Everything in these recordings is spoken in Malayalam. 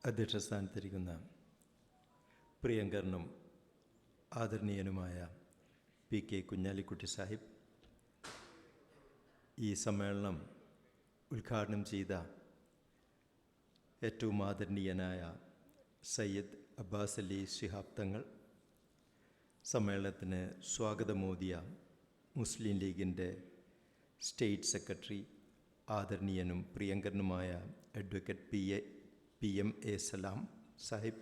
അധ്യക്ഷ സ്ഥാനത്തിരിക്കുന്ന പ്രിയങ്കരനും ആദരണീയനുമായ പി.കെ. കുഞ്ഞാലിക്കുട്ടി സാഹിബ്, ഈ സമ്മേളനം ഉദ്ഘാടനം ചെയ്ത ഏറ്റവും ആദരണീയനായ സയ്യിദ് അബ്ബാസ് അലി ശിഹാബ് തങ്ങൾ, സമ്മേളനത്തിന് സ്വാഗതമോദിയ മുസ്ലിം ലീഗിൻ്റെ സ്റ്റേറ്റ് സെക്രട്ടറി ആദരണീയനും പ്രിയങ്കരനുമായ അഡ്വക്കേറ്റ് പി.എം.എ. സലാം സാഹിബ്,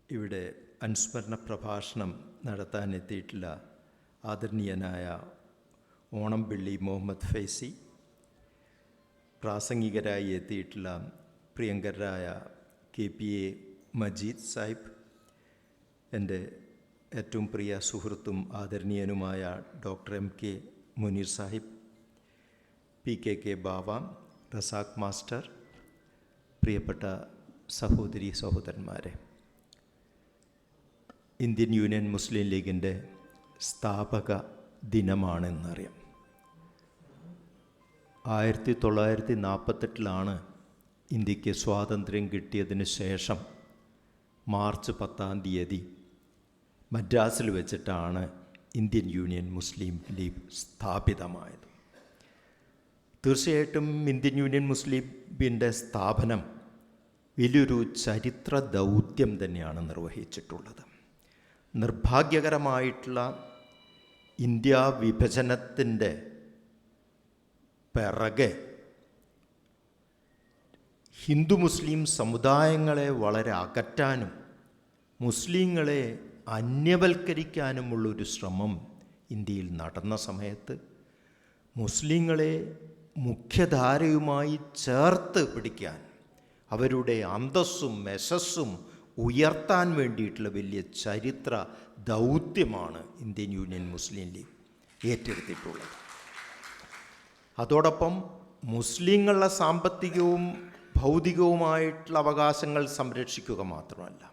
ഇവിടെ അനുസ്മരണ പ്രഭാഷണം നടത്താനെത്തിയിട്ടുള്ള ആദരണീയനായ ഓണംപിള്ളി മുഹമ്മദ് ഫൈസി, പ്രാസംഗികരായി എത്തിയിട്ടുള്ള പ്രിയങ്കരായ കെ.പി.എ. മജീദ് സാഹിബ്, എൻ്റെ ഏറ്റവും പ്രിയ സുഹൃത്തും ആദരണീയനുമായ doctor MK. Muneer Sahib, P K. ബാവ, റസാഖ് മാസ്റ്റർ, പ്രിയപ്പെട്ട സഹോദരി സഹോദരന്മാരെ, ഇന്ത്യൻ യൂണിയൻ മുസ്ലിം ലീഗിൻ്റെ സ്ഥാപക ദിനമാണെന്നറിയാം. 1948 ഇന്ത്യക്ക് സ്വാതന്ത്ര്യം കിട്ടിയതിന് ശേഷം മാർച്ച് 10 മദ്രാസിൽ വെച്ചിട്ടാണ് ഇന്ത്യൻ യൂണിയൻ മുസ്ലിം ലീഗ് സ്ഥാപിതമായത്. തീർച്ചയായിട്ടും ഇന്ത്യൻ യൂണിയൻ മുസ്ലിം ലീഗിൻ്റെ സ്ഥാപനം വലിയൊരു ചരിത്ര ദൗത്യം തന്നെയാണ് നിർവഹിച്ചിട്ടുള്ളത്. നിർഭാഗ്യകരമായിട്ടുള്ള ഇന്ത്യ വിഭജനത്തിൻ്റെ പിറകെ ഹിന്ദു മുസ്ലിം സമുദായങ്ങളെ വളരെ അകറ്റാനും മുസ്ലിങ്ങളെ അന്യവൽക്കരിക്കാനുമുള്ളൊരു ശ്രമം ഇന്ത്യയിൽ നടന്ന സമയത്ത് മുസ്ലിങ്ങളെ മുഖ്യധാരയുമായി ചേർത്ത് പിടിക്കാൻ, അവരുടെ അന്തസ്സും യശസ്സും ഉയർത്താൻ വേണ്ടിയിട്ടുള്ള വലിയ ചരിത്ര ദൗത്യമാണ് ഇന്ത്യൻ യൂണിയൻ മുസ്ലിം ലീഗ് ഏറ്റെടുത്തിട്ടുള്ളത്. അതോടൊപ്പം മുസ്ലിങ്ങളുടെ സാമ്പത്തികവും ഭൗതികവുമായിട്ടുള്ള അവകാശങ്ങൾ സംരക്ഷിക്കുക മാത്രമല്ല,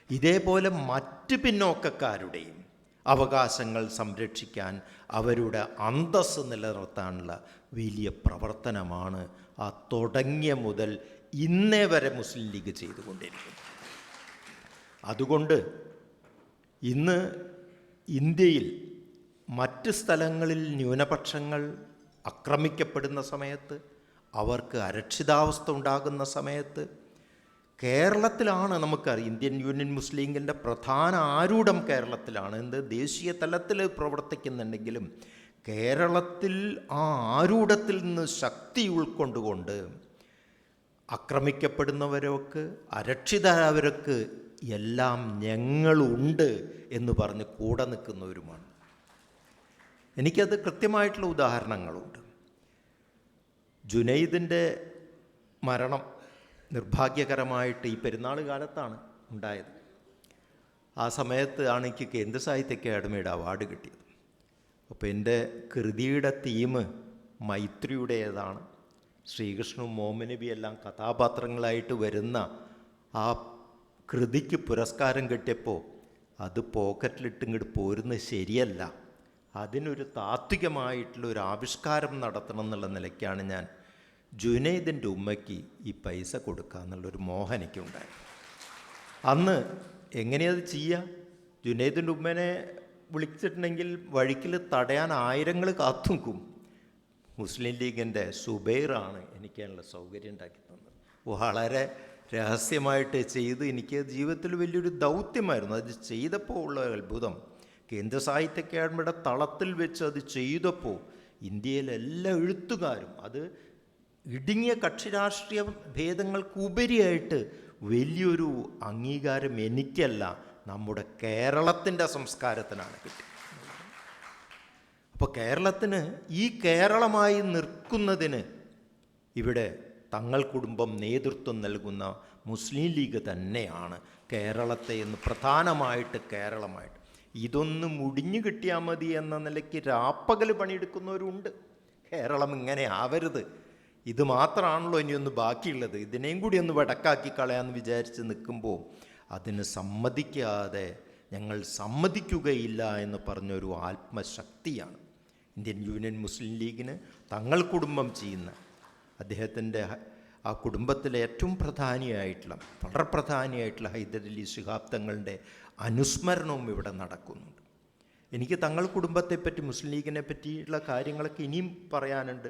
ഇതേപോലെ മറ്റ് പിന്നോക്കക്കാരുടെയും അവകാശങ്ങൾ സംരക്ഷിക്കാൻ, അവരുടെ അന്തസ്സ് നിലനിർത്താനുള്ള വലിയ പ്രവർത്തനമാണ് ആ തുടങ്ങിയ മുതൽ ഇന്നേ വരെ മുസ്ലിം ലീഗ് ചെയ്തുകൊണ്ടിരിക്കുന്നത്. അതുകൊണ്ട് ഇന്ന് ഇന്ത്യയിൽ മറ്റ് സ്ഥലങ്ങളിൽ ന്യൂനപക്ഷങ്ങൾ ആക്രമിക്കപ്പെടുന്ന സമയത്ത്, അവർക്ക് അരക്ഷിതാവസ്ഥ ഉണ്ടാകുന്ന സമയത്ത്, കേരളത്തിലാണ് നമുക്കറിയാം ഇന്ത്യൻ യൂണിയൻ മുസ്ലിം ലീഗിൻ്റെ പ്രധാന ആരൂഢം കേരളത്തിലാണ്. ദേശീയ തലത്തിൽ പ്രവർത്തിക്കുന്നുണ്ടെങ്കിലും കേരളത്തിൽ ആ ആരൂഢത്തിൽ നിന്ന് ശക്തി ഉൾക്കൊണ്ടുകൊണ്ട് ആക്രമിക്കപ്പെടുന്നവരൊക്കെ, അരക്ഷിതരവർക്ക് എല്ലാം ഞങ്ങളുണ്ട് എന്ന് പറഞ്ഞ് കൂടെ നിൽക്കുന്നവരുമാണ്. എനിക്കത് കൃത്യമായിട്ടുള്ള ഉദാഹരണങ്ങളുണ്ട്. ജുനൈദിൻ്റെ മരണം നിർഭാഗ്യകരമായിട്ട് ഈ പെരുന്നാൾ കാലത്താണ് ഉണ്ടായത്. ആ സമയത്ത് ആണ് എനിക്ക് കേന്ദ്ര സാഹിത്യ അക്കാദമിയുടെ അവാർഡ് കിട്ടിയത്. അപ്പോൾ എൻ്റെ കൃതിയുടെ തീം മൈത്രിയുടേതാണ്. ശ്രീകൃഷ്ണനും മുഹമ്മദ് നബി എല്ലാം കഥാപാത്രങ്ങളായിട്ട് വരുന്ന ആ കൃതിക്ക് പുരസ്കാരം കിട്ടിയപ്പോൾ അത് പോക്കറ്റിലിട്ട് ഇങ്ങോട്ട് പോരുന്നത് ശരിയല്ല, അതിനൊരു താത്വികമായിട്ടുള്ള ഒരു ആവിഷ്കാരം നടത്തണം എന്നുള്ള നിലയ്ക്കാണ് ഞാൻ ജുനൈദിൻ്റെ ഉമ്മയ്ക്ക് ഈ പൈസ കൊടുക്കുക എന്നുള്ളൊരു മോഹം എനിക്കുണ്ടായി. അന്ന് എങ്ങനെയത് ചെയ്യുക? ജുനൈദിൻ്റെ ഉമ്മനെ വിളിച്ചിട്ടുണ്ടെങ്കിൽ വഴിക്കിൽ തടയാൻ ആയിരങ്ങൾ കാത്തു നിൽക്കും. മുസ്ലിം ലീഗിൻ്റെ സുബൈറാണ് എനിക്കതിനുള്ള സൗകര്യം ഉണ്ടാക്കി തന്നത്. വളരെ രഹസ്യമായിട്ട് ചെയ്ത് എനിക്ക് ജീവിതത്തിൽ വലിയൊരു ദൗത്യമായിരുന്നു. അത് ചെയ്തപ്പോൾ ഉള്ള അത്ഭുതം, കേന്ദ്ര സാഹിത്യ അക്കാദമിയുടെ തളത്തിൽ വെച്ച് അത് ചെയ്തപ്പോൾ ഇന്ത്യയിലെ എല്ലാ എഴുത്തുകാരും, അത് ഇടുങ്ങിയ കക്ഷിരാഷ്ട്രീയ ഭേദങ്ങൾക്കുപരിയായിട്ട് വലിയൊരു അംഗീകാരം എനിക്കല്ല, നമ്മുടെ കേരളത്തിൻ്റെ സംസ്കാരത്തിനാണ് കിട്ടിയത്. അപ്പോൾ കേരളത്തിന്, ഈ കേരളമായി നിൽക്കുന്നതിന് ഇവിടെ തങ്ങൾ കുടുംബം നേതൃത്വം നൽകുന്ന മുസ്ലിം ലീഗ് തന്നെയാണ് കേരളത്തെ എന്ന് പ്രധാനമായിട്ട് കേരളമായിട്ട്. ഇതൊന്ന് മുടിഞ്ഞു കിട്ടിയാൽ മതി എന്ന നിലയ്ക്ക് രാപ്പകൽ പണിയെടുക്കുന്നവരുണ്ട്. കേരളം ഇങ്ങനെ ആവരുത്, ഇത് മാത്രമാണല്ലോ ഇനിയൊന്ന് ബാക്കിയുള്ളത്, ഇതിനെയും കൂടി ഒന്ന് വടക്കാക്കി കളയാമെന്ന് വിചാരിച്ച് നിൽക്കുമ്പോൾ അതിന് സമ്മതിക്കാതെ ഞങ്ങൾ സമ്മതിക്കുകയില്ല എന്ന് പറഞ്ഞൊരു ആത്മശക്തിയാണ് ഇന്ത്യൻ യൂണിയൻ മുസ്ലിം ലീഗിന് തങ്ങൾ കുടുംബം ചെയ്യുന്ന അദ്ദേഹത്തിൻ്റെ ആ കുടുംബത്തിലെ ഏറ്റവും പ്രധാനിയായിട്ടുള്ള വളരെ പ്രധാനിയായിട്ടുള്ള ഹൈദരലി ശിഹാബ് തങ്ങളുടെ അനുസ്മരണവും ഇവിടെ നടക്കുന്നുണ്ട്. എനിക്ക് തങ്ങൾ കുടുംബത്തെപ്പറ്റി, മുസ്ലിം ലീഗിനെ പറ്റിയുള്ള കാര്യങ്ങളൊക്കെ ഇനിയും പറയാനുണ്ട്.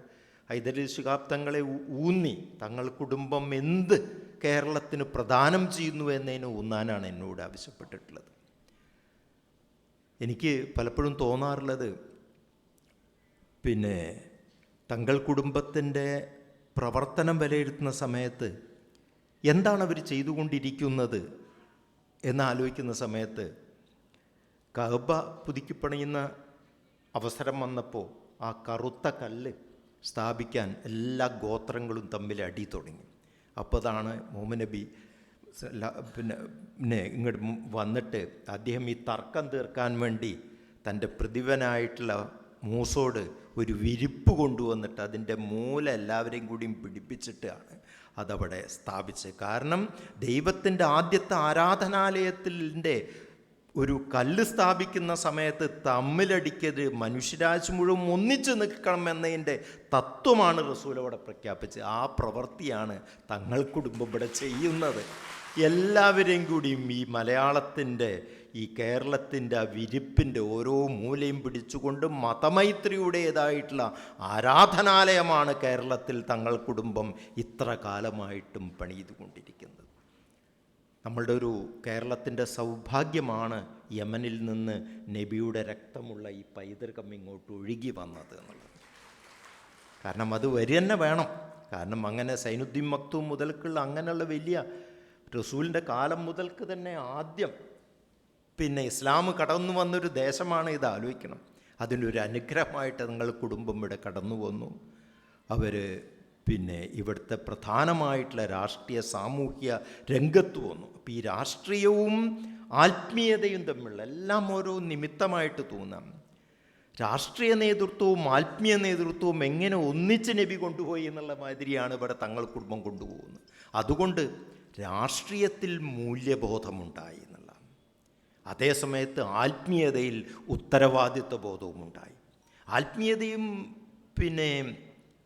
ഹൈദരലി ശിഹാബ് തങ്ങളെ ഊന്നി തങ്ങൾ കുടുംബം എന്ത് കേരളത്തിന് പ്രദാനം ചെയ്യുന്നു എന്നതിന് ഊന്നാനാണ് എന്നോട് ആവശ്യപ്പെട്ടിട്ടുള്ളത്. എനിക്ക് പലപ്പോഴും തോന്നാറുള്ളത്, തങ്ങൾ കുടുംബത്തിൻ്റെ പ്രവർത്തനം വിലയിരുത്തുന്ന സമയത്ത് എന്താണ് അവർ ചെയ്തുകൊണ്ടിരിക്കുന്നത് എന്നാലോചിക്കുന്ന സമയത്ത്, കഅബ പുതുക്കിപ്പണിയുന്ന അവസരം വന്നപ്പോൾ ആ കറുത്ത കല്ല് സ്ഥാപിക്കാൻ എല്ലാ ഗോത്രങ്ങളും തമ്മിൽ അടി തുടങ്ങി. അപ്പോൾ അതാണ് മുഹമ്മദ് നബി ഇങ്ങോട്ട് വന്നിട്ട് അദ്ദേഹം ഈ തർക്കം തീർക്കാൻ വേണ്ടി തൻ്റെ പ്രതിഭനായിട്ടുള്ള മൂസോട് ഒരു വിരിപ്പ് കൊണ്ടുവന്നിട്ട് അതിൻ്റെ മൂല എല്ലാവരെയും കൂടിയും പിടിപ്പിച്ചിട്ടാണ് അതവിടെ സ്ഥാപിച്ചത്. കാരണം ദൈവത്തിൻ്റെ ആദ്യത്തെ ആരാധനാലയത്തിൻ്റെ ഒരു കല്ല് സ്ഥാപിക്കുന്ന സമയത്ത് തമ്മിലടിക്കത് മനുഷ്യരാശി മുഴുവൻ ഒന്നിച്ചു നിൽക്കണം എന്നതിൻ്റെ തത്വമാണ് റസൂൽ അവിടെ പ്രഖ്യാപിച്ചത്. ആ പ്രവൃത്തിയാണ് തങ്ങൾ കുടുംബം ഇവിടെ ചെയ്യുന്നത്. എല്ലാവരെയും കൂടിയും ഈ മലയാളത്തിൻ്റെ, ഈ കേരളത്തിൻ്റെ ആ വിരിപ്പിൻ്റെ ഓരോ മൂലയും പിടിച്ചുകൊണ്ട് മതമൈത്രിയുടേതായിട്ടുള്ള ആരാധനാലയമാണ് കേരളത്തിൽ തങ്ങൾ കുടുംബം ഇത്ര കാലമായിട്ടും പണിതുകൊണ്ടിരിക്കുന്നത്. നമ്മളുടെ ഒരു കേരളത്തിൻ്റെ സൗഭാഗ്യമാണ് യമനിൽ നിന്ന് നബിയുടെ രക്തമുള്ള ഈ പൈതൃകം ഇങ്ങോട്ട് ഒഴുകി വന്നത് എന്നുള്ളത്. കാരണം അത് വരി തന്നെ വേണം. കാരണം അങ്ങനെ സൈനുദ്ദീൻ മക്തൂം മുതൽക്കുള്ള അങ്ങനെയുള്ള വലിയ റസൂലിൻ്റെ കാലം മുതൽക്ക് തന്നെ ആദ്യം ഇസ്ലാം കടന്നു വന്നൊരു ദേശമാണ് ഇത്. ആലോചിക്കണം. അതിലൊരു അനുഗ്രഹമായിട്ട് നിങ്ങൾ കുടുംബം ഇവിടെ കടന്നു വന്നു. അവർ ഇവിടുത്തെ പ്രധാനമായിട്ടുള്ള രാഷ്ട്രീയ സാമൂഹ്യ രംഗത്ത് വന്നു. അപ്പോൾ ഈ രാഷ്ട്രീയവും ആത്മീയതയും തമ്മിലുള്ള എല്ലാം ഓരോ നിമിത്തമായിട്ട് തോന്നാം. രാഷ്ട്രീയ നേതൃത്വവും ആത്മീയ നേതൃത്വവും എങ്ങനെ ഒന്നിച്ച് നബി കൊണ്ടുപോയി എന്നുള്ള മാതിരിയാണ് ഇവിടെ തങ്ങൾ കുടുംബം കൊണ്ടുപോകുന്നത്. അതുകൊണ്ട് രാഷ്ട്രീയത്തിൽ മൂല്യബോധമുണ്ടായി എന്നുള്ള, അതേസമയത്ത് ആത്മീയതയിൽ ഉത്തരവാദിത്വ ബോധവും ഉണ്ടായി. ആത്മീയതയും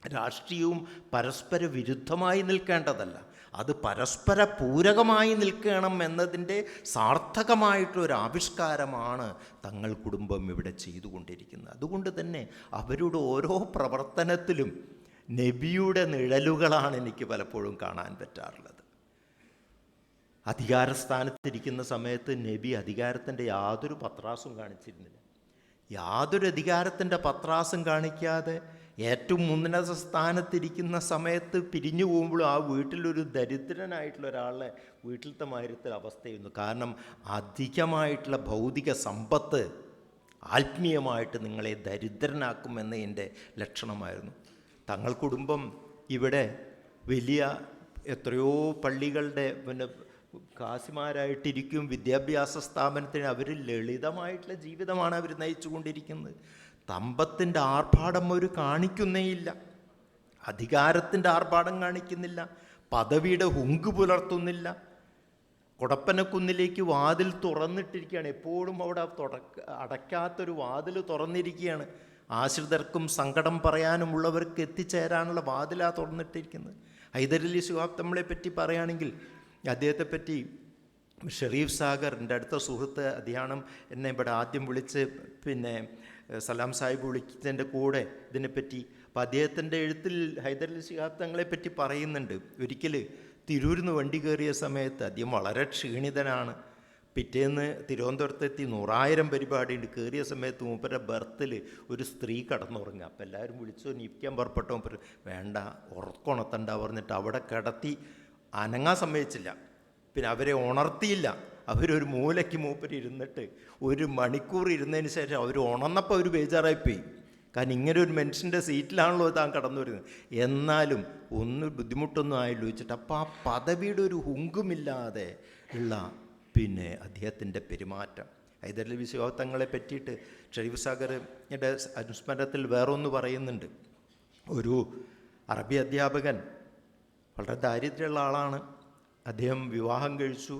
രാഷ്ട്രീയവും പരസ്പര വിരുദ്ധമായി നിൽക്കേണ്ടതല്ല, അത് പരസ്പര പൂരകമായി നിൽക്കണം എന്നതിൻ്റെ സാർത്ഥകമായിട്ടൊരു ആവിഷ്കാരമാണ് തങ്ങൾ കുടുംബം ഇവിടെ ചെയ്തുകൊണ്ടിരിക്കുന്നത്. അതുകൊണ്ട് തന്നെ അവരുടെ ഓരോ പ്രവർത്തനത്തിലും നബിയുടെ നിഴലുകളാണ് എനിക്ക് പലപ്പോഴും കാണാൻ പറ്റാറുള്ളത്. അധികാരസ്ഥാനത്തിരിക്കുന്ന സമയത്ത് നബി അധികാരത്തിൻ്റെ യാതൊരു പത്രാസും കാണിച്ചിരുന്നില്ല. യാതൊരു അധികാരത്തിൻ്റെ പത്രാസും കാണിക്കാതെ ഏറ്റവും ഉന്നത സ്ഥാനത്തിരിക്കുന്ന സമയത്ത് പിരിഞ്ഞു പോകുമ്പോഴും ആ വീട്ടിലൊരു ദരിദ്രനായിട്ടുള്ള ഒരാളെ വീട്ടിലത്തെ മാതിരത്തെ അവസ്ഥയായിരുന്നു. കാരണം അധികമായിട്ടുള്ള ഭൗതിക സമ്പത്ത് ആത്മീയമായിട്ട് നിങ്ങളെ ദരിദ്രനാക്കും എന്നതിൻ്റെ ലക്ഷണമായിരുന്നു. തങ്ങൾ കുടുംബം ഇവിടെ വലിയ എത്രയോ പള്ളികളുടെ കാസിമാരായിട്ടിരിക്കും. വിദ്യാഭ്യാസ സ്ഥാപനത്തിന് അവർ ലളിതമായിട്ടുള്ള ജീവിതമാണ് അവർ നയിച്ചു കൊണ്ടിരിക്കുന്നത്. തമ്പത്തിൻ്റെ ആർഭാടം അവർ കാണിക്കുന്നേയില്ല, അധികാരത്തിൻ്റെ ആർഭാടം കാണിക്കുന്നില്ല, പദവിയുടെ ഹുങ്ക് പുലർത്തുന്നില്ല. കൊടപ്പനക്കുന്നിലേക്ക് വാതിൽ തുറന്നിട്ടിരിക്കുകയാണ്. എപ്പോഴും അവിടെ അടയ്ക്കാത്തൊരു വാതിൽ തുറന്നിരിക്കുകയാണ്. ആശ്രിതർക്കും സങ്കടം പറയാനുമുള്ളവർക്ക് എത്തിച്ചേരാനുള്ള വാതിലാണ് തുറന്നിട്ടിരിക്കുന്നത്. ഹൈദരലി ശിഹാബ് തങ്ങളെ പറ്റി പറയുകയാണെങ്കിൽ, അദ്ദേഹത്തെപ്പറ്റി ഷെരീഫ് സാഗർ, എൻ്റെ അടുത്ത സുഹൃത്ത്, അദ്ദേഹം എന്നെ ഇവിടെ ആദ്യം വിളിച്ച് സലാം സാഹിബ് വിളിച്ചതിൻ്റെ കൂടെ ഇതിനെപ്പറ്റി, അപ്പോൾ അദ്ദേഹത്തിൻ്റെ എഴുത്തിൽ ഹൈദരലി ശിഹാബ് തങ്ങളെപ്പറ്റി പറയുന്നുണ്ട്. ഒരിക്കൽ തിരൂരിൽ നിന്ന് വണ്ടി കയറിയ സമയത്ത് അദ്ദേഹം വളരെ ക്ഷീണിതനാണ്. പിറ്റേന്ന് തിരുവനന്തപുരത്തെത്തി 100,000 പരിപാടിയുണ്ട്. കയറിയ സമയത്ത് മൂപ്പരുടെ ബർത്തിൽ ഒരു സ്ത്രീ കടന്നുറങ്ങുക. അപ്പോൾ എല്ലാവരും വിളിച്ചു നീക്കാൻ പുറപ്പെട്ട മൂപ്പര് വേണ്ട, ഉറക്കുണത്തണ്ട പറഞ്ഞിട്ട് അവിടെ കിടത്തി അനങ്ങാൻ സമ്മതിച്ചില്ല. അവരെ ഉണർത്തിയില്ല. അവരൊരു മൂലയ്ക്ക് മൂപ്പര് ഇരുന്നിട്ട് 1 മണിക്കൂർ ഇരുന്നതിന് ശേഷം അവർ ഉണർന്നപ്പോൾ അവർ ബേജാറായിപ്പോയി. കാരണം ഇങ്ങനെ ഒരു മനുഷ്യൻ്റെ സീറ്റിലാണല്ലോ താൻ കടന്നു വരുന്നത്. എന്നാലും ഒന്നും ബുദ്ധിമുട്ടൊന്നും ആയല്ലോ വെച്ചിട്ട് അപ്പോൾ ആ പദവിയുടെ ഒരു ഹുങ്കുമില്ലാതെ ഉള്ള അദ്ദേഹത്തിൻ്റെ പെരുമാറ്റം. ഹൈദരലി ശിഹാബ് തങ്ങളെ പറ്റിയിട്ട് ഷരീഫ് സാഗറിൻ്റെ അനുസ്മരണത്തിൽ വേറൊന്ന് പറയുന്നുണ്ട്. ഒരു അറബി അധ്യാപകൻ, വളരെ ദാരിദ്ര്യമുള്ള ആളാണ്. അദ്ദേഹം വിവാഹം കഴിച്ചു.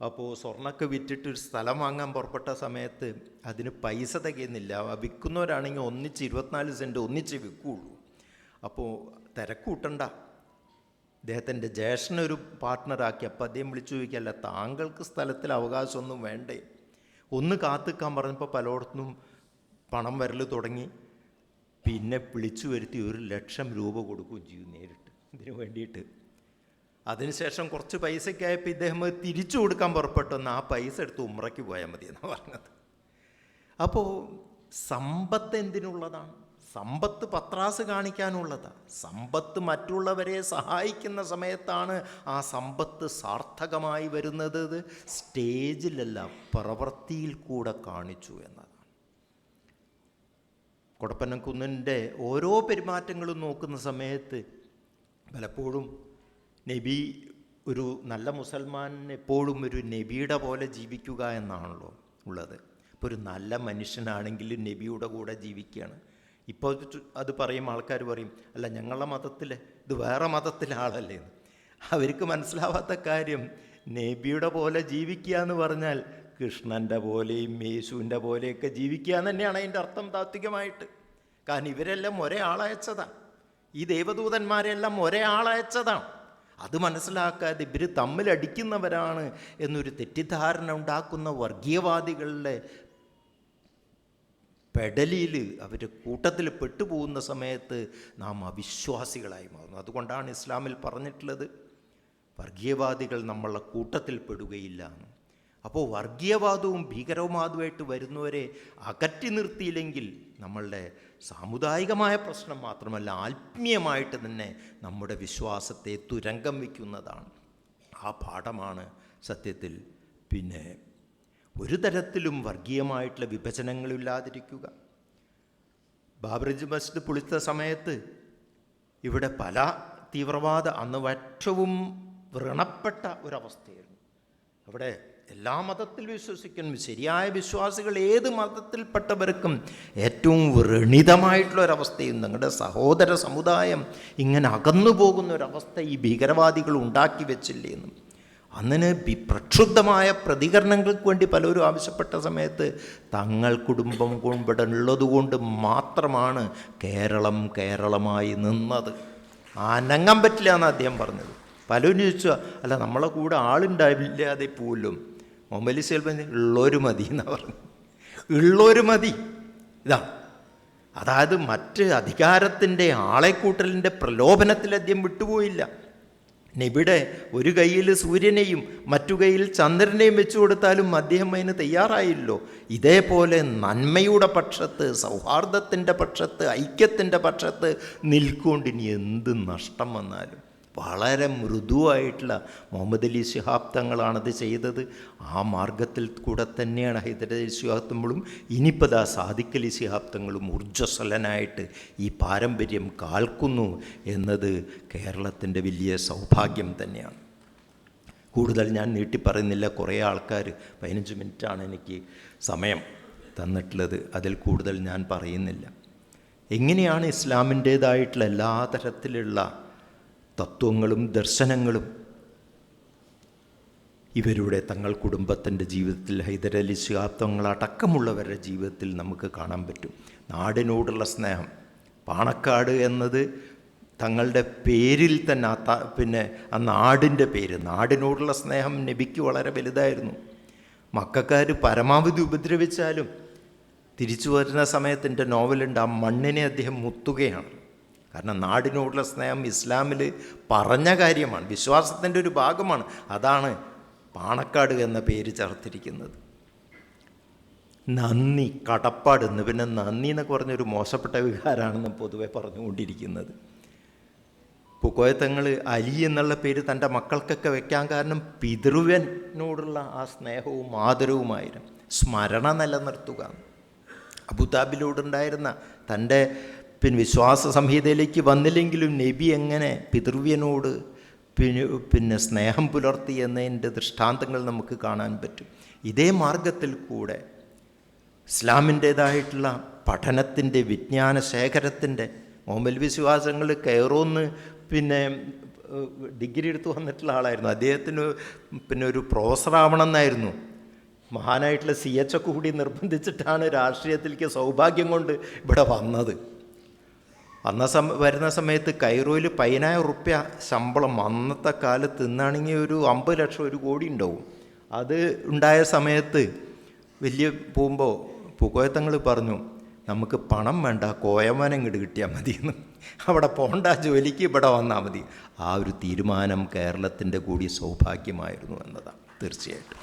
അപ്പോൾ സ്വർണ്ണമൊക്കെ വിറ്റിട്ട് ഒരു സ്ഥലം വാങ്ങാൻ പുറപ്പെട്ട സമയത്ത് അതിന് പൈസ തികയുന്നില്ല. വിൽക്കുന്നവരാണെങ്കിൽ ഒന്നിച്ച് 24 സെൻറ്റ് ഒന്നിച്ച് വിൽക്കുകയുള്ളൂ. അപ്പോൾ തിരക്കൂട്ടണ്ട, അദ്ദേഹത്തിൻ്റെ ജ്യേഷ്ഠനൊരു പാർട്ട്ണറാക്കി. അപ്പോൾ അദ്ദേഹം വിളിച്ചു ചോദിക്കല്ല, താങ്കൾക്ക് സ്ഥലത്തിൽ അവകാശമൊന്നും വേണ്ടേ? ഒന്ന് കാത്തിക്കാൻ പറഞ്ഞപ്പോൾ പലയിടത്തും പണം വരൽ തുടങ്ങി. പിന്നെ വിളിച്ചു വരുത്തി 1,00,000 രൂപ കൊടുക്കുകയും ചെയ്യും നേരിട്ട് ഇതിനു വേണ്ടിയിട്ട്. അതിനുശേഷം കുറച്ച് പൈസയ്ക്കായപ്പോൾ ഇദ്ദേഹം തിരിച്ചു കൊടുക്കാൻ പുറപ്പെട്ടെന്ന് ആ പൈസ എടുത്ത് ഉംറയ്ക്ക് പോയാൽ മതി എന്നാണ് പറഞ്ഞത്. അപ്പോൾ സമ്പത്ത് എന്തിനുള്ളതാണ്? സമ്പത്ത് പത്രാസ് കാണിക്കാനുള്ളതാണ്. സമ്പത്ത് മറ്റുള്ളവരെ സഹായിക്കുന്ന സമയത്താണ് ആ സമ്പത്ത് സാർത്ഥകമായി വരുന്നത്. സ്റ്റേജിലല്ല, പ്രവൃത്തിയിൽ കൂടെ കാണിച്ചു എന്നതാണ്. കൊടപ്പനക്കുന്നിൻ്റെ ഓരോ പെരുമാറ്റങ്ങളും നോക്കുന്ന സമയത്ത് പലപ്പോഴും നബി, ഒരു നല്ല മുസൽമാൻ എപ്പോഴും ഒരു നബിയുടെ പോലെ ജീവിക്കുക എന്നാണല്ലോ ഉള്ളത്. ഇപ്പോൾ ഒരു നല്ല മനുഷ്യനാണെങ്കിൽ നബിയുടെ കൂടെ ജീവിക്കുകയാണ്. ഇപ്പോൾ അത് പറയും, ആൾക്കാർ പറയും, അല്ല ഞങ്ങളുടെ മതത്തിൽ ഇത് വേറെ മതത്തിലെ ആളല്ലേ എന്ന്. അവർക്ക് മനസ്സിലാവാത്ത കാര്യം, നബിയുടെ പോലെ ജീവിക്കുക എന്ന് പറഞ്ഞാൽ കൃഷ്ണൻ്റെ പോലെയും യേശുവിൻ്റെ പോലെയൊക്കെ ജീവിക്കുക എന്ന് തന്നെയാണ് അതിൻ്റെ അർത്ഥം താത്വികമായിട്ട്. കാരണം ഇവരെല്ലാം ഒരേ ആളയച്ചതാണ്, ഈ ദേവദൂതന്മാരെല്ലാം ഒരേ ആളയച്ചതാണ്. അത് മനസ്സിലാക്കാതെ ഇവർ തമ്മിലടിക്കുന്നവരാണ് എന്നൊരു തെറ്റിദ്ധാരണ ഉണ്ടാക്കുന്ന വർഗീയവാദികളുടെ പെടലിയിൽ അവർ കൂട്ടത്തിൽ പെട്ടുപോകുന്ന സമയത്ത് നാം അവിശ്വാസികളായി മാറുന്നു. അതുകൊണ്ടാണ് ഇസ്ലാമിൽ പറഞ്ഞിട്ടുള്ളത്, വർഗീയവാദികൾ നമ്മളുടെ കൂട്ടത്തിൽ പെടുകയില്ല എന്ന്. അപ്പോൾ വർഗീയവാദവും ഭീകരവാദവുമായിട്ട് വരുന്നവരെ അകറ്റി നിർത്തിയില്ലെങ്കിൽ നമ്മളുടെ സാമുദായികമായ പ്രശ്നം മാത്രമല്ല, ആത്മീയമായിട്ട് തന്നെ നമ്മുടെ വിശ്വാസത്തെ തുരങ്കം വയ്ക്കുന്നതാണ്. ആ പാഠമാണ് സത്യത്തിൽ. പിന്നെ ഒരു തരത്തിലും വർഗീയമായിട്ടുള്ള വിഭജനങ്ങളില്ലാതിരിക്കുക. ബാബറി മസ്ജിദ് പൊളിച്ച സമയത്ത് ഇവിടെ പല തീവ്രവാദ, അന്ന് ഏറ്റവും വ്രണപ്പെട്ട ഒരവസ്ഥയായിരുന്നു. അവിടെ എല്ലാ മതത്തിൽ വിശ്വസിക്കുന്ന ശരിയായ വിശ്വാസികൾ ഏത് മതത്തിൽപ്പെട്ടവർക്കും ഏറ്റവും വ്രണിതമായിട്ടുള്ളൊരവസ്ഥയും, നിങ്ങളുടെ സഹോദര സമുദായം ഇങ്ങനെ അകന്നു പോകുന്ന ഒരവസ്ഥ ഈ ഭീകരവാദികൾ ഉണ്ടാക്കി വെച്ചില്ലേ എന്നും. അന്നിന് പ്രക്ഷുബ്ധമായ പ്രതികരണങ്ങൾക്ക് വേണ്ടി പലരും ആവശ്യപ്പെട്ട സമയത്ത് തങ്ങൾ കുടുംബം ഇവിടെ ഉള്ളതുകൊണ്ട് മാത്രമാണ് കേരളം കേരളമായി നിന്നത്. അനങ്ങാൻ പറ്റില്ല എന്നാണ് അദ്ദേഹം പറഞ്ഞത്. പലരും ചോദിച്ചു, അല്ല നമ്മളെ കൂടെ ആളുണ്ടാവില്ലാതെ പോലും. മുഹമ്മദ് അലി സ്വലം ഉള്ളൊരു മതി എന്നാണ് പറഞ്ഞത്. ഉള്ളൊരു മതി ഇതാണ്. അതായത് മറ്റ് അധികാരത്തിൻ്റെ ആളെക്കൂട്ടലിൻ്റെ പ്രലോഭനത്തിൽ അദ്ദേഹം വിട്ടുപോയില്ല. നബിയുടെ ഒരു കയ്യിൽ സൂര്യനെയും മറ്റു കയ്യിൽ ചന്ദ്രനെയും വെച്ചു കൊടുത്താലും അദ്ദേഹം അതിന് തയ്യാറായില്ലോ. ഇതേപോലെ നന്മയുടെ പക്ഷത്ത്, സൗഹാർദ്ദത്തിൻ്റെ പക്ഷത്ത്, ഐക്യത്തിൻ്റെ പക്ഷത്ത് നിൽക്കൊണ്ട് ഇനി എന്ത് നഷ്ടം വന്നാലും. വളരെ മൃദുവായിട്ടുള്ള മുഹമ്മദ് അലി ശിഹാബ് തങ്ങളാണത് ചെയ്തത്. ആ മാർഗത്തിൽ കൂടെ തന്നെയാണ് ഹൈദരലി ശിഹാബ് തങ്ങളും ഇനിയിപ്പോൾ സാദിഖ് അലി ശിഹാബ് തങ്ങളും ഊർജ്ജസ്വലനായിട്ട് ഈ പാരമ്പര്യം കാൽക്കുന്നു എന്നത് കേരളത്തിൻ്റെ വലിയ സൗഭാഗ്യം തന്നെയാണ്. കൂടുതൽ ഞാൻ നീട്ടിപ്പറയുന്നില്ല. കുറേ ആൾക്കാർ 15 മിനിറ്റാണ് എനിക്ക് സമയം തന്നിട്ടുള്ളത്. അതിൽ കൂടുതൽ ഞാൻ പറയുന്നില്ല. എങ്ങനെയാണ് ഇസ്ലാമിൻ്റേതായിട്ടുള്ള എല്ലാ തരത്തിലുള്ള തത്വങ്ങളും ദർശനങ്ങളും ഇവരുടെ തങ്ങൾ കുടുംബത്തിൻ്റെ ജീവിതത്തിൽ, ഹൈദരലി ശിഹാബ് തങ്ങളടക്കമുള്ളവരുടെ ജീവിതത്തിൽ നമുക്ക് കാണാൻ പറ്റും. നാടിനോടുള്ള സ്നേഹം. പാണക്കാട് എന്നത് തങ്ങളുടെ പേരിൽ തന്നെ, പിന്നെ ആ നാടിൻ്റെ പേര്, നാടിനോടുള്ള സ്നേഹം നബിക്ക് വളരെ വലുതായിരുന്നു. മക്കക്കാർ പരമാവധി ഉപദ്രവിച്ചാലും തിരിച്ചു വരുന്ന സമയത്ത് എൻ്റെ നോവലുണ്ട്, ആ മണ്ണിനെ അദ്ദേഹം മുത്തുകയാണ്. കാരണം നാടിനോടുള്ള സ്നേഹം ഇസ്ലാമിൽ പറഞ്ഞ കാര്യമാണ്, വിശ്വാസത്തിൻ്റെ ഒരു ഭാഗമാണ്. അതാണ് പാണക്കാട് എന്ന പേര് ചേർത്തിരിക്കുന്നത്. നന്ദി, കടപ്പാട് എന്ന്. പിന്നെ നന്ദി എന്നൊക്കെ പറഞ്ഞൊരു മോശപ്പെട്ട വികാരമാണെന്ന് പൊതുവെ പറഞ്ഞുകൊണ്ടിരിക്കുന്നത്. പൂക്കോയത്തങ്ങൾ അലി എന്നുള്ള പേര് തൻ്റെ മക്കൾക്കൊക്കെ വെക്കാൻ കാരണം പിതൃവ്യനോടുള്ള ആ സ്നേഹവും ആദരവുമായിരുന്നു. സ്മരണ നിലനിർത്തുക. അബുദാബിലോടുണ്ടായിരുന്ന തൻ്റെ വിശ്വാസ സംഹിതയിലേക്ക് വന്നില്ലെങ്കിലും നബി എങ്ങനെ പിതൃവ്യനോട് പിന്നെ സ്നേഹം പുലർത്തി എന്നതിൻ്റെ ദൃഷ്ടാന്തങ്ങൾ നമുക്ക് കാണാൻ പറ്റും. ഇതേ മാർഗത്തിൽ കൂടെ ഇസ്ലാമിൻ്റേതായിട്ടുള്ള പഠനത്തിൻ്റെ, വിജ്ഞാന ശേഖരത്തിൻ്റെ, മുഹമ്മദ് വിശ്വാസങ്ങൾ കയറോന്ന് ഡിഗ്രി എടുത്ത് വന്നിട്ടുള്ള ആളായിരുന്നു. അദ്ദേഹത്തിന് ഒരു പ്രൊഫസറാവണം എന്നായിരുന്നു. മഹാനായിട്ടുള്ള CH കൂടി നിർബന്ധിച്ചിട്ടാണ് രാഷ്ട്രീയത്തിലേക്ക് സൗഭാഗ്യം കൊണ്ട് ഇവിടെ വന്നത്. വരുന്ന സമയത്ത് കൈറോയിൽ 10,000 റുപ്യ ശമ്പളം അന്നത്തെ കാലത്ത് ഇന്നാണെങ്കിൽ ഒരു 50 ലക്ഷം 1 കോടി ഉണ്ടാവും. അത് ഉണ്ടായ സമയത്ത് വലിയ പോകുമ്പോൾ പുകോയത്തങ്ങൾ പറഞ്ഞു, നമുക്ക് പണം വേണ്ട, കോയമാനം ഇങ്ങോട്ട് കിട്ടിയാൽ മതിയെന്ന്, അവിടെ പോണ്ട, ജോലിക്ക് ഇവിടെ വന്നാൽ മതി. ആ ഒരു തീരുമാനം കേരളത്തിൻ്റെ കൂടി സൗഭാഗ്യമായിരുന്നു എന്നതാണ് തീർച്ചയായിട്ടും.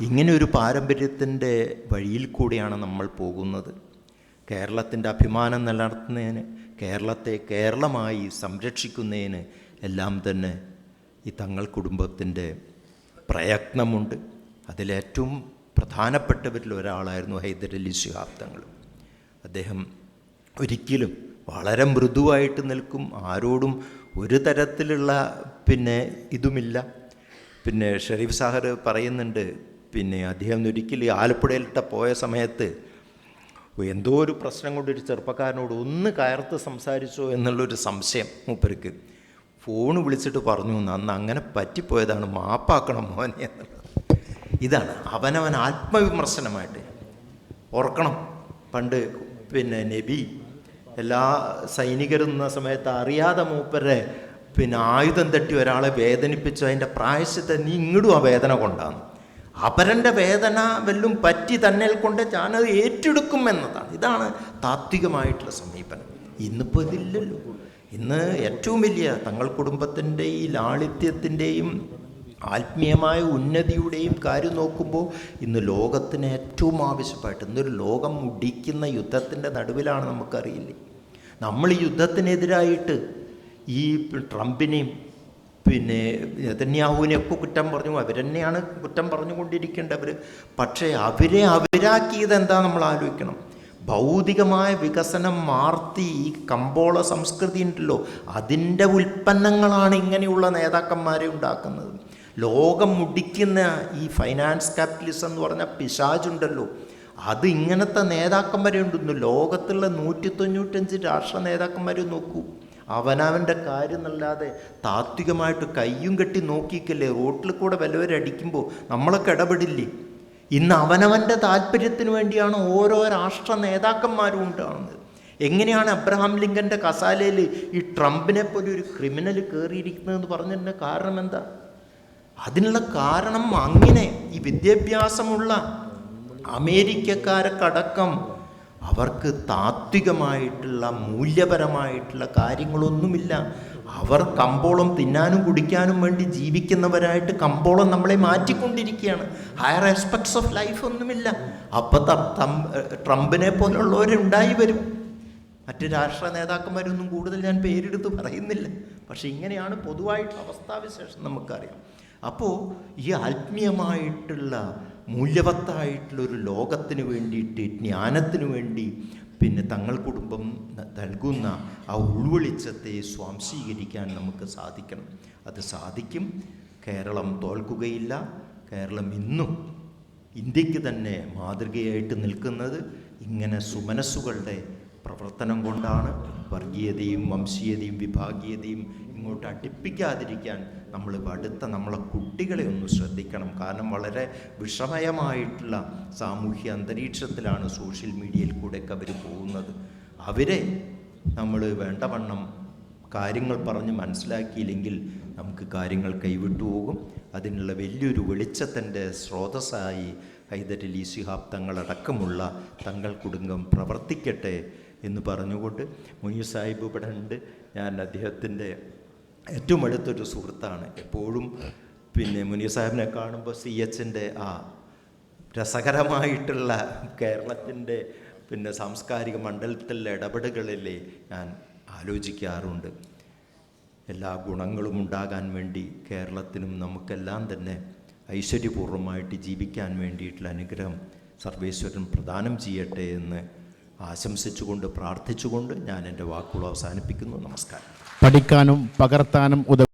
ഇങ്ങനെ ഒരു പാരമ്പര്യത്തിൻ്റെ വഴിയിൽ കൂടിയാണ് നമ്മൾ പോകുന്നത്. കേരളത്തിൻ്റെ അഭിമാനം നിലനിർത്തുന്നതിന്, കേരളത്തെ കേരളമായി സംരക്ഷിക്കുന്നതിന് എല്ലാം തന്നെ ഈ തങ്ങൾ കുടുംബത്തിൻ്റെ പ്രയത്നമുണ്ട്. അതിലേറ്റവും പ്രധാനപ്പെട്ടവരിൽ ഒരാളായിരുന്നു ഹൈദരലി ശിഹാബ് തങ്ങൾ. അദ്ദേഹം ഒരിക്കലും വളരെ മൃദുവായിട്ട് നിൽക്കും, ആരോടും ഒരു തരത്തിലുള്ള ഇതുമില്ല. ഷെരീഫ് സാഹർ പറയുന്നുണ്ട്, അദ്ദേഹം ഒരിക്കലും ആലപ്പുഴയിലിട്ട പോയ സമയത്ത് എന്തോ ഒരു പ്രശ്നം കൊണ്ടൊരു ചെറുപ്പക്കാരനോട് ഒന്ന് കയർത്ത് സംസാരിച്ചോ എന്നുള്ളൊരു സംശയം മൂപ്പർക്ക്. ഫോൺ വിളിച്ചിട്ട് പറഞ്ഞു, അന്ന് അങ്ങനെ പറ്റിപ്പോയതാണ്, മാപ്പാക്കണം മോനെ എന്നുള്ളത്. ഇതാണ് അവനവൻ ആത്മവിമർശനമായിട്ട് ഓർക്കണം. പണ്ട് നബി എല്ലാ സൈനികരും എന്ന സമയത്ത് അറിയാതെ മൂപ്പരെ ആയുധം തട്ടി ഒരാളെ വേദനിപ്പിച്ചു, അതിൻ്റെ പ്രായശ്ചിത്തം നീ ഇങ്ങോട്ടും ആ വേദന കൊണ്ടാണ്. അപരൻ്റെ വേദന വല്ലതും പറ്റി തന്നെ കൊണ്ട് ഞാനത് ഏറ്റെടുക്കും എന്നതാണ്. ഇതാണ് താത്വികമായിട്ടുള്ള സമീപനം. ഇന്നിപ്പോൾ ഇതില്ലല്ലോ. ഇന്ന് ഏറ്റവും വലിയ തങ്ങൾ കുടുംബത്തിൻ്റെ ഈ ലാളിത്യത്തിൻ്റെയും ആത്മീയമായ ഉന്നതിയുടെയും കാര്യം നോക്കുമ്പോൾ ഇന്ന് ലോകത്തിന് ഏറ്റവും ആവശ്യമായിട്ട് ഇന്നൊരു ലോകം മുടിക്കുന്ന യുദ്ധത്തിൻ്റെ നടുവിലാണ്. നമുക്കറിയില്ലേ, നമ്മൾ ഈ യുദ്ധത്തിനെതിരായിട്ട് ഈ ട്രംപിനെയും നെതന്യാഹുവിനെയൊക്കെ കുറ്റം പറഞ്ഞു, അവരെന്നെയാണ് കുറ്റം പറഞ്ഞുകൊണ്ടിരിക്കേണ്ടവർ. പക്ഷേ അവരാക്കിയത് എന്താ നമ്മൾ ആലോചിക്കണം. ഭൗതികമായ വികസനം മാർത്തി ഈ കമ്പോള സംസ്കൃതി ഉണ്ടല്ലോ, അതിൻ്റെ ഉൽപ്പന്നങ്ങളാണ് ഇങ്ങനെയുള്ള നേതാക്കന്മാരെ ഉണ്ടാക്കുന്നത്. ലോകം മുടിക്കുന്ന ഈ ഫൈനാൻസ് ക്യാപിറ്റലിസം എന്ന് പറഞ്ഞ പിശാചുണ്ടല്ലോ, അത് ഇങ്ങനത്തെ നേതാക്കന്മാരെ ഉണ്ടെന്നു. ലോകത്തുള്ള 195 രാഷ്ട്ര നേതാക്കന്മാരെ നോക്കൂ. അവനവൻ്റെ കാര്യം എന്നല്ലാതെ താത്വികമായിട്ട് കയ്യും കെട്ടി നോക്കിക്കല്ലേ. റോട്ടിൽ കൂടെ വല്ലവരടിക്കുമ്പോൾ നമ്മളൊക്കെ ഇടപെടില്ലേ? ഇന്ന് അവനവൻ്റെ താല്പര്യത്തിന് വേണ്ടിയാണ് ഓരോ രാഷ്ട്ര നേതാക്കന്മാരും ഉണ്ടാകുന്നത്. എങ്ങനെയാണ് അബ്രഹാം ലിങ്കൻ്റെ കസാലയിൽ ഈ ട്രംപിനെ പോലെ ഒരു ക്രിമിനൽ കയറിയിരിക്കുന്നതെന്ന് പറഞ്ഞതിൻ്റെ കാരണം എന്താ? അതിനുള്ള കാരണം അങ്ങനെ ഈ വിദ്യാഭ്യാസമുള്ള അമേരിക്കക്കാരക്കടക്കം അവർക്ക് താത്വികമായിട്ടുള്ള മൂല്യപരമായിട്ടുള്ള കാര്യങ്ങളൊന്നുമില്ല. അവർ കമ്പോളം തിന്നാനും കുടിക്കാനും വേണ്ടി ജീവിക്കുന്നവരായിട്ട് കമ്പോളം നമ്മളെ മാറ്റിക്കൊണ്ടിരിക്കുകയാണ്. ഹയർ ആസ്പെക്ട്സ് ഓഫ് ലൈഫ് ഒന്നുമില്ല. അപ്പം ട്രംപിനെ പോലുള്ളവരുണ്ടായി വരും. മറ്റ് രാഷ്ട്ര നേതാക്കന്മാരൊന്നും കൂടുതൽ ഞാൻ പേരെടുത്ത് പറയുന്നില്ല. പക്ഷെ ഇങ്ങനെയാണ് പൊതുവായിട്ടുള്ള അവസ്ഥാവിശേഷം നമുക്കറിയാം. അപ്പോൾ ഈ ആത്മീയമായിട്ടുള്ള മൂല്യവത്തായിട്ടുള്ളൊരു ലോകത്തിന് വേണ്ടിയിട്ട്, ജ്ഞാനത്തിന് വേണ്ടി തങ്ങൾ കുടുംബം നൽകുന്ന ആ ഉൾവെളിച്ചത്തെ സ്വാംശീകരിക്കാൻ നമുക്ക് സാധിക്കണം. അത് സാധിക്കും. കേരളം തോൽക്കുകയില്ല. കേരളം ഇന്നും ഇന്ത്യക്ക് തന്നെ മാതൃകയായിട്ട് നിൽക്കുന്നത് ഇങ്ങനെ സുമനസ്സുകളുടെ പ്രവർത്തനം കൊണ്ടാണ്. വർഗീയതയും വംശീയതയും വിഭാഗീയതയും ഇങ്ങോട്ട് അടുപ്പിക്കാതിരിക്കാൻ നമ്മൾ നമ്മളെ കുട്ടികളെ ഒന്ന് ശ്രദ്ധിക്കണം. കാരണം വളരെ വിഷമയമായിട്ടുള്ള സാമൂഹ്യ അന്തരീക്ഷത്തിലാണ് സോഷ്യൽ മീഡിയയിൽ കൂടെയൊക്കെ അവർ പോകുന്നത്. അവരെ നമ്മൾ വേണ്ടവണ്ണം കാര്യങ്ങൾ പറഞ്ഞ് മനസ്സിലാക്കിയില്ലെങ്കിൽ നമുക്ക് കാര്യങ്ങൾ കൈവിട്ടു പോകും. അതിനുള്ള വലിയൊരു വെളിച്ചത്തിൻ്റെ സ്രോതസ്സായി ഹൈദരലി ശിഹാബ് തങ്ങളടക്കമുള്ള തങ്ങൾ കുടുംബം പ്രവർത്തിക്കട്ടെ എന്ന് പറഞ്ഞുകൊണ്ട് മുനീർ സാഹിബ് ഇവിടെ ഉണ്ട്. ഞാൻ അദ്ദേഹത്തിൻ്റെ ഏറ്റവും അടുത്തൊരു സുഹൃത്താണ്. എപ്പോഴും മുനീർ സാഹിബിനെ കാണുമ്പോൾ CHൻ്റെ ആ രസകരമായിട്ടുള്ള കേരളത്തിൻ്റെ സാംസ്കാരിക മണ്ഡലത്തിലെ ഇടപെടലുകളിലെ ഞാൻ ആലോചിക്കാറുണ്ട്. എല്ലാ ഗുണങ്ങളും ഉണ്ടാകാൻ വേണ്ടി കേരളത്തിനും നമുക്കെല്ലാം തന്നെ ഐശ്വര്യപൂർവ്വമായിട്ട് ജീവിക്കാൻ വേണ്ടിയിട്ടുള്ള അനുഗ്രഹം സർവേശ്വരൻ പ്രദാനം ചെയ്യട്ടെ എന്ന് ആശംസിച്ചുകൊണ്ട് പ്രാർത്ഥിച്ചുകൊണ്ട് ഞാൻ എൻ്റെ വാക്കുകൾ അവസാനിപ്പിക്കുന്നു. നമസ്കാരം. പഠിക്കാനും പകർത്താനും